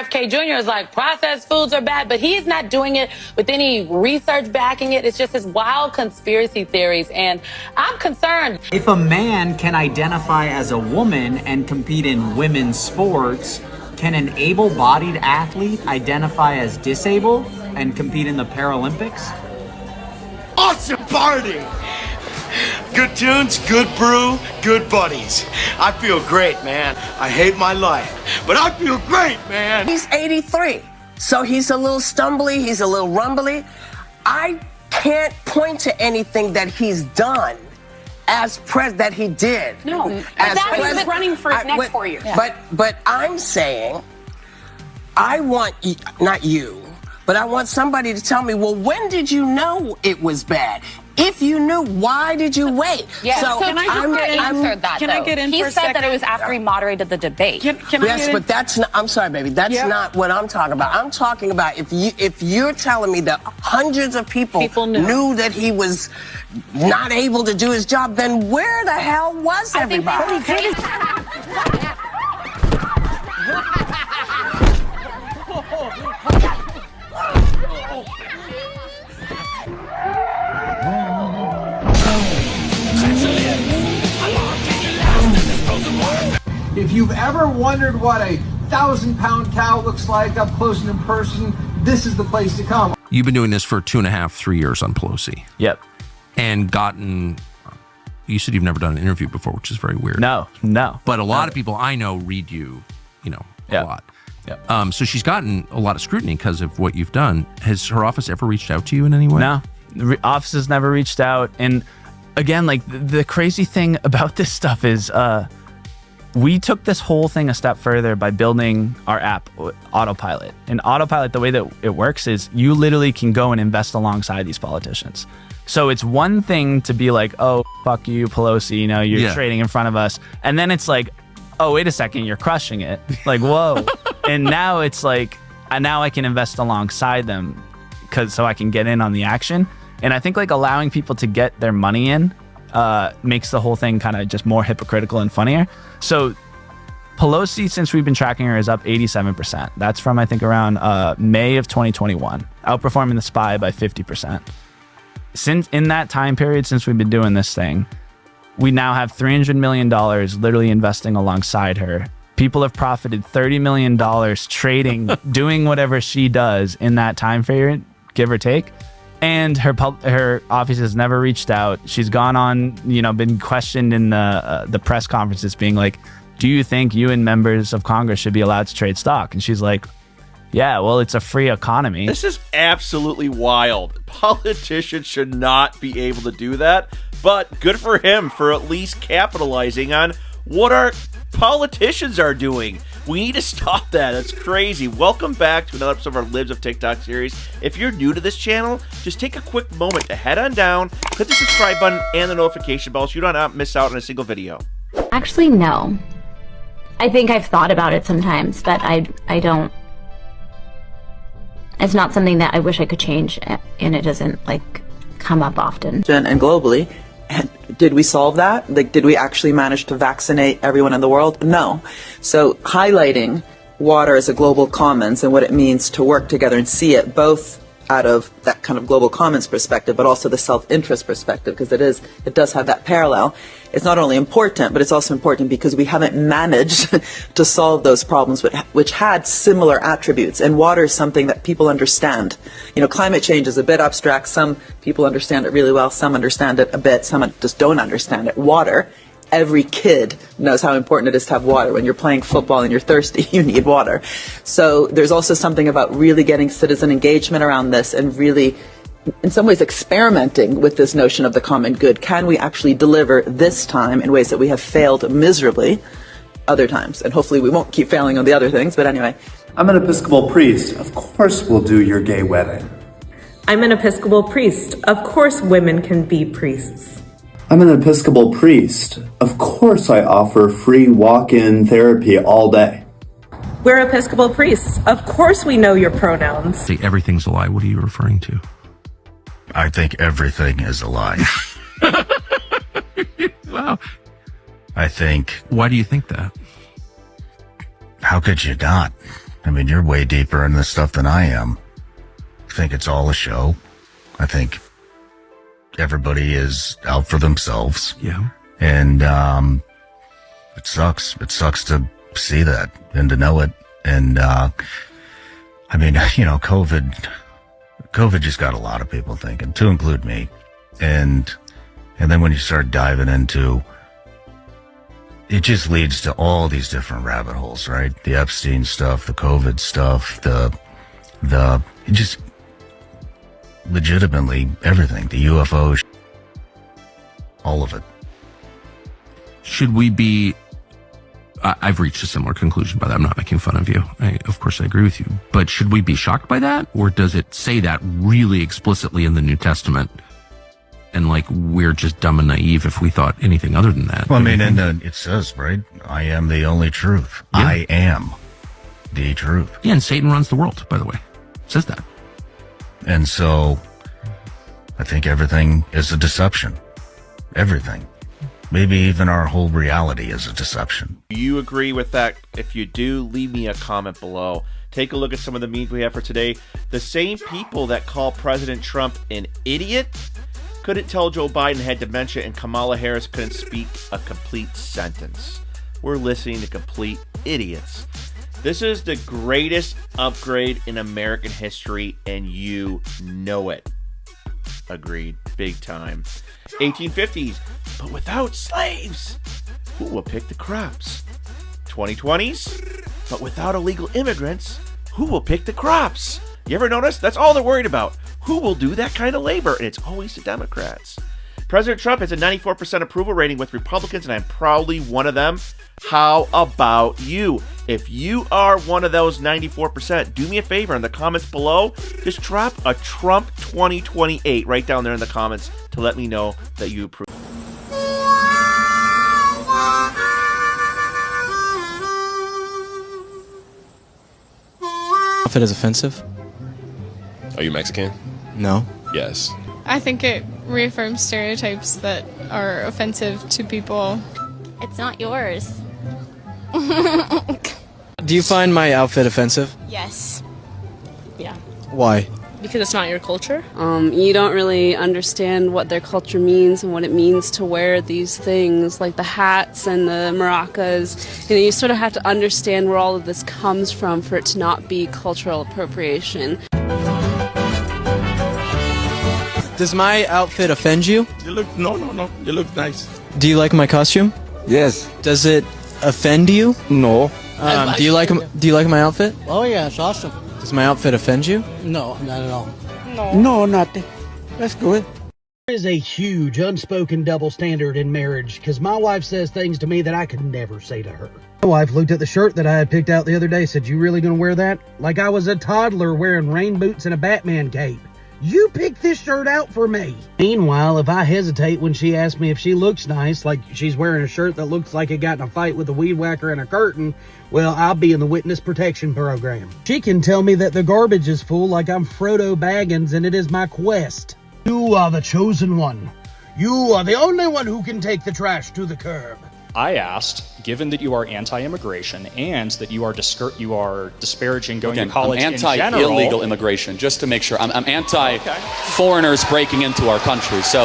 RFK Jr. is like, processed foods are bad, but he's not doing it with any research backing it. It's just his wild conspiracy theories, and I'm concerned. If a man can identify as a woman and compete in women's sports, can an able-bodied athlete identify as disabled and compete in the Paralympics? Awesome party! Good tunes, good brew, good buddies. I feel great, man. I hate my life, but I feel great, man. He's 83, so he's a little stumbly, he's a little rumbly. I can't point to anything that he's done as that he did. No, as that's why he's running for his next 4 years. Yeah. But I'm saying, I want, not you, but I want somebody to tell me, well, when did you know it was bad? If you knew, why did you wait? Yeah. So can I answer that? Can I get in he for a said second? that it was after he moderated the debate. Yes, but that's not, I'm sorry, baby. That's not what I'm talking about. I'm talking about if you're telling me that hundreds of people knew that he was not able to do his job, then where the hell was everybody? If you've ever wondered what a 1,000-pound cow looks like up close and in person, this is the place to come. You've been doing this for 2.5, 3 years on Pelosi. Yep. And gotten, you said you've never done an interview before, which is very weird. No. But a lot of people I know read you, a lot. Yep. So she's gotten a lot of scrutiny because of what you've done. Has her office ever reached out to you in any way? No. The office has never reached out. And again, like the crazy thing about this stuff is, we took this whole thing a step further by building our app, Autopilot. And Autopilot, the way that it works is you literally can go and invest alongside these politicians. So it's one thing to be like, oh, fuck you, Pelosi, you're trading in front of us. And then it's like, oh, wait a second, you're crushing it. Like, whoa. And now it's like, now I can invest alongside them so I can get in on the action. And I think like allowing people to get their money in makes the whole thing kind of just more hypocritical and funnier. So Pelosi, since we've been tracking her, is up 87%. That's from, I think, around May of 2021, outperforming the SPY by 50%. Since in that time period, since we've been doing this thing, we now have $300 million literally investing alongside her. People have profited $30 million trading, doing whatever she does in that time period, give or take. And her office has never reached out. She's gone on, been questioned in the press conferences being like, do you think you and members of Congress should be allowed to trade stock? And she's like, yeah, well, it's a free economy. This is absolutely wild. Politicians should not be able to do that, but good for him for at least capitalizing on what our politicians are doing. We need to stop that. That's crazy. Welcome back to another episode of our Libs of TikTok series. If you're new to this channel, just take a quick moment to head on down, click the subscribe button and the notification bell so you don't miss out on a single video. Actually, no. I think I've thought about it sometimes, but I don't. It's not something that I wish I could change, and it doesn't come up often. And globally, did we solve that? Did we actually manage to vaccinate everyone in the world? No. So highlighting water as a global commons and what it means to work together and see it both out of that kind of global commons perspective, but also the self-interest perspective, because it does have that parallel. It's not only important, but it's also important because we haven't managed to solve those problems which had similar attributes. And water is something that people understand. Climate change is a bit abstract. Some people understand it really well. Some understand it a bit. Some just don't understand it. Water, every kid knows how important it is to have water. When you're playing football and you're thirsty, you need water. So there's also something about really getting citizen engagement around this and really, in some ways, experimenting with this notion of the common good. Can we actually deliver this time in ways that we have failed miserably other times? And hopefully we won't keep failing on the other things, but anyway. I'm an Episcopal priest. Of course we'll do your gay wedding. I'm an Episcopal priest. Of course women can be priests. I'm an Episcopal priest. Of course I offer free walk-in therapy all day. We're Episcopal priests. Of course we know your pronouns. Say everything's a lie. What are you referring to? I think everything is a lie. Wow. I think... Why do you think that? How could you not? I mean, you're way deeper in this stuff than I am. I think it's all a show. I think everybody is out for themselves. Yeah. And it sucks. It sucks to see that and to know it. And I mean, you know, COVID just got a lot of people thinking, to include me. And then when you start diving into, it just leads to all these different rabbit holes, right? The Epstein stuff, the COVID stuff, it just legitimately everything, the UFO, all of it. Should we be, I've reached a similar conclusion by that. I'm not making fun of you. Of course, I agree with you. But should we be shocked by that? Or does it say that really explicitly in the New Testament? And like, we're just dumb and naive if we thought anything other than that. Well, I mean, and it says, right? I am the only truth. Yeah. I am the truth. Yeah, and Satan runs the world, by the way. It says that. And so I think everything is a deception. Everything. Maybe even our whole reality is a deception. Do you agree with that? If you do, leave me a comment below. Take a look at some of the memes we have for today. The same people that call President Trump an idiot couldn't tell Joe Biden had dementia, and Kamala Harris couldn't speak a complete sentence. We're listening to complete idiots. This is the greatest upgrade in American history, and you know it. Agreed. Big time. 1850s, but without slaves. Who will pick the crops? 2020s, but without illegal immigrants. Who will pick the crops? You ever notice? That's all they're worried about. Who will do that kind of labor? And it's always the Democrats. President Trump has a 94% approval rating with Republicans, and I'm proudly one of them. How about you? If you are one of those 94%, do me a favor in the comments below. Just drop a Trump 2028 right down there in the comments to let me know that you approve. If it is offensive? Are you Mexican? No. Yes. I think it reaffirms stereotypes that are offensive to people. It's not yours. Do you find my outfit offensive? Yes. Yeah. Why? Because it's not your culture? You don't really understand what their culture means and what it means to wear these things, like the hats and the maracas. You know, you sort of have to understand where all of this comes from for it to not be cultural appropriation. Does my outfit offend you? You look, no. You look nice. Do you like my costume? Yes. Does it offend you? No. Do you like my outfit? Oh yeah, it's awesome. Does my outfit offend you? No, not at all. No, nothing. That's good. There is a huge unspoken double standard in marriage because my wife says things to me that I could never say to her. My wife looked at the shirt that I had picked out the other day, said, "You really gonna wear that?" Like I was a toddler wearing rain boots and a Batman cape. You picked this shirt out for me. Meanwhile, if I hesitate when she asks me if she looks nice, like she's wearing a shirt that looks like it got in a fight with a weed whacker and a curtain, well, I'll be in the witness protection program. She can tell me that the garbage is full like I'm Frodo Baggins and it is my quest. You are the chosen one. You are the only one who can take the trash to the curb. I asked, given that you are anti-immigration and that you are disparaging going to college I'm in general... anti-illegal immigration, just to make sure. I'm anti-foreigners breaking into our country. So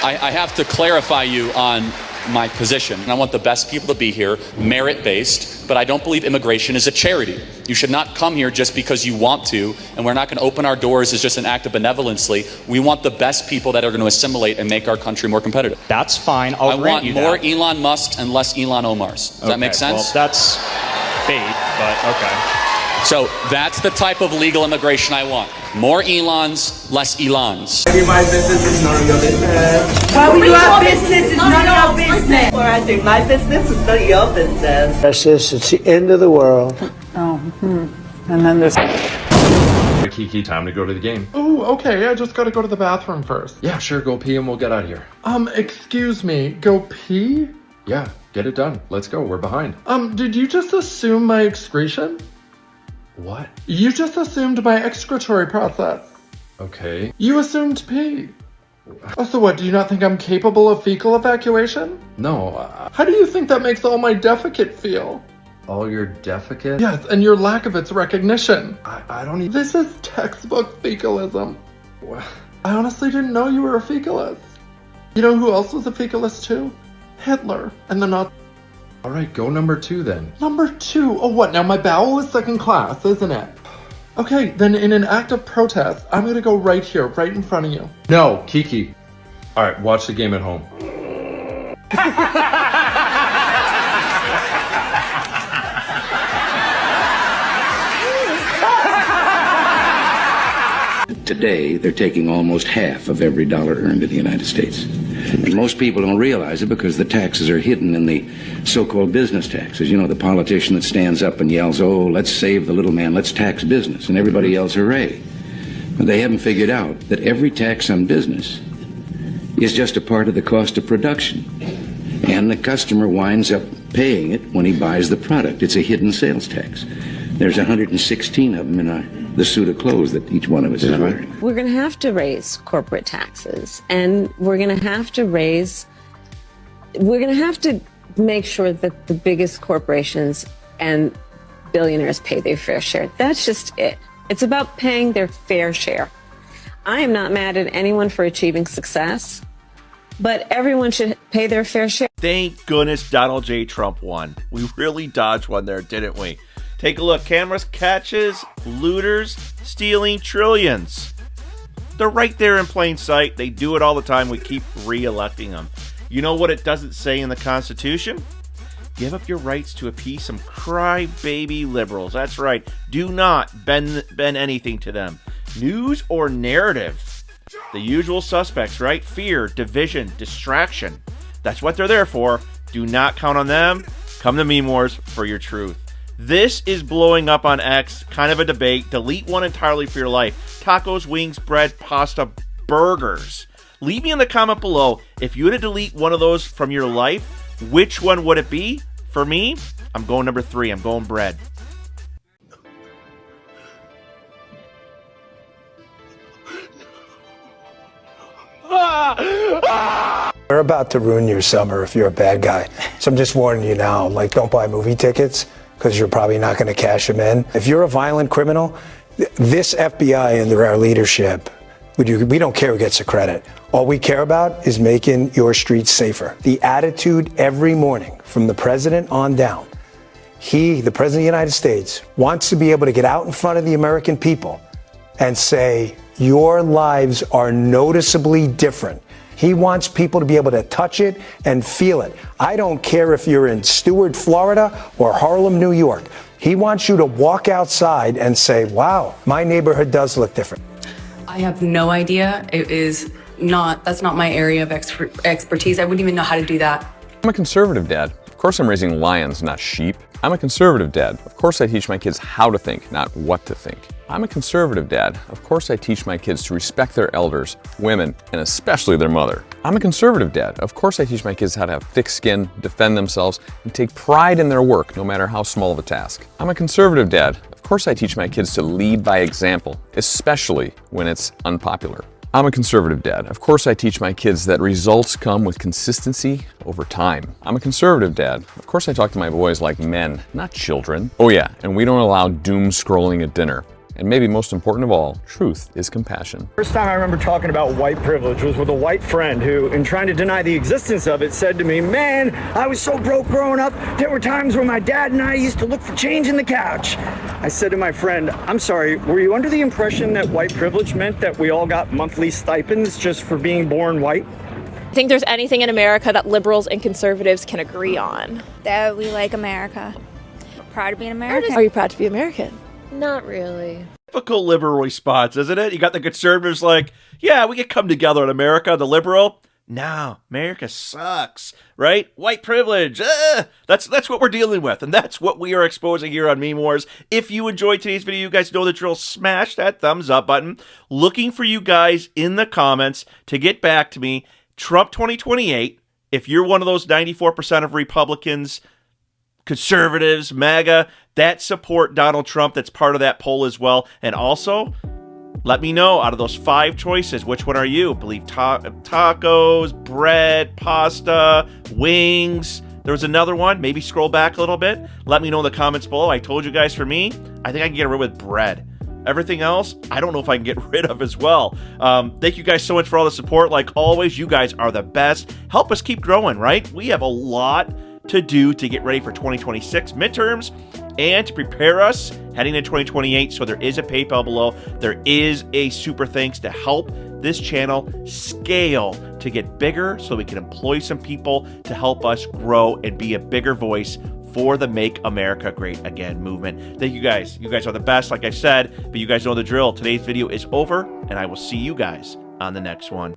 I have to clarify you on my position. And I want the best people to be here, merit-based, but I don't believe immigration is a charity. You should not come here just because you want to, and we're not going to open our doors as just an act of benevolency. We want the best people that are going to assimilate and make our country more competitive. That's fine. I want more Elon Musks and less Elon Omars. Does that make sense? Well, that's bait, but okay. So that's the type of legal immigration I want. More Elons, less Elons. My business is none of your business. Why would your business is none of your business? Or I think my business is none of your business. That's just, it's the end of the world. And then there's... Kiki, time to go to the game. Ooh, okay, I just gotta go to the bathroom first. Yeah, sure, go pee and we'll get out of here. Excuse me, go pee? Yeah, get it done. Let's go, we're behind. Did you just assume my excretion? What? You just assumed my excretory process. Okay. You assumed pee. Oh, so what, do you not think I'm capable of fecal evacuation? No, How do you think that makes all my defecate feel? all your defecate? Yes, and your lack of its recognition. I don't even... This is textbook fecalism. I honestly didn't know you were a fecalist. You know who else was a fecalist too? Hitler. And the Nazis. All right, go number 2 then. Number 2? Oh, what? Now my bowel is second class, isn't it? Okay, then in an act of protest, I'm gonna go right here, right in front of you. No, Kiki. All right, watch the game at home. Today, they're taking almost half of every dollar earned in the United States. And most people don't realize it because the taxes are hidden in the so-called business taxes. You know, the politician that stands up and yells, oh, let's save the little man, let's tax business, and everybody yells hooray. But they haven't figured out that every tax on business is just a part of the cost of production. And the customer winds up paying it when he buys the product. It's a hidden sales tax. There's 116 of them in the suit of clothes that each one of us is wearing. We're going to have to raise corporate taxes, and we're going to have to make sure that the biggest corporations and billionaires pay their fair share. That's just it. It's about paying their fair share. I am not mad at anyone for achieving success, but everyone should pay their fair share. Thank goodness Donald J. Trump won. We really dodged one there, didn't we? Take a look. Cameras catches looters stealing trillions. They're right there in plain sight. They do it all the time. We keep re-electing them. You know what it doesn't say in the Constitution? Give up your rights to appease some crybaby liberals. That's right. Do not bend anything to them. News or narrative? The usual suspects, right? Fear, division, distraction. That's what they're there for. Do not count on them. Come to Meme Wars for your truth. This is blowing up on X, kind of a debate. Delete one entirely for your life. Tacos, wings, bread, pasta, burgers. Leave me in the comment below. If you were to delete one of those from your life, which one would it be? For me, I'm going number 3. I'm going bread. They're about to ruin your summer if you're a bad guy. So I'm just warning you now, like, don't buy movie tickets, because you're probably not going to cash them in. If you're a violent criminal, this FBI under our leadership, we don't care who gets the credit. All we care about is making your streets safer. The attitude every morning from the president on down, the president of the United States, wants to be able to get out in front of the American people and say, your lives are noticeably different. He wants people to be able to touch it and feel it. I don't care if you're in Stewart, Florida or Harlem, New York. He wants you to walk outside and say, wow, my neighborhood does look different. I have no idea. That's not my area of expertise. I wouldn't even know how to do that. I'm a conservative dad. Of course I'm raising lions, not sheep. I'm a conservative dad. Of course I teach my kids how to think, not what to think. I'm a conservative dad. Of course I teach my kids to respect their elders, women, and especially their mother. I'm a conservative dad. Of course I teach my kids how to have thick skin, defend themselves, and take pride in their work, no matter how small of a task. I'm a conservative dad. Of course I teach my kids to lead by example, especially when it's unpopular. I'm a conservative dad. Of course I teach my kids that results come with consistency over time. I'm a conservative dad. Of course I talk to my boys like men, not children. Oh yeah, and we don't allow doom scrolling at dinner. And maybe most important of all, truth is compassion. First time I remember talking about white privilege was with a white friend who, in trying to deny the existence of it, said to me, man, I was so broke growing up, there were times when my dad and I used to look for change in the couch. I said to my friend, I'm sorry, were you under the impression that white privilege meant that we all got monthly stipends just for being born white? I think there's anything in America that liberals and conservatives can agree on. That we like America. Proud to be an American. Are you proud to be American? Not really. Typical liberal response, isn't it? You got the conservatives like, yeah, we could come together in America. The liberal, no, America sucks, right? White privilege, that's what we're dealing with, and that's what we are exposing here on Meme Wars. If you enjoyed today's video, you guys know the drill. Smash that thumbs up button. Looking for you guys in the comments to get back to me. Trump 2028, if you're one of those 94% of Republicans, conservatives, MAGA, that support Donald Trump, that's part of that poll as well. And also, let me know, out of those 5 choices, which one are you? Believe tacos, bread, pasta, wings. There was another one. Maybe scroll back a little bit. Let me know in the comments below. I told you guys, for me, I think I can get rid with bread. Everything else, I don't know if I can get rid of as well. Thank you guys so much for all the support. Like always, you guys are the best. Help us keep growing, right? We have a lot to do to get ready for 2026 midterms and to prepare us heading into 2028. So there is a PayPal below. There is a super thanks to help this channel scale to get bigger so we can employ some people to help us grow and be a bigger voice for the Make America Great Again movement. Thank you guys. You guys are the best, like I said, but you guys know the drill. Today's video is over, and I will see you guys on the next one.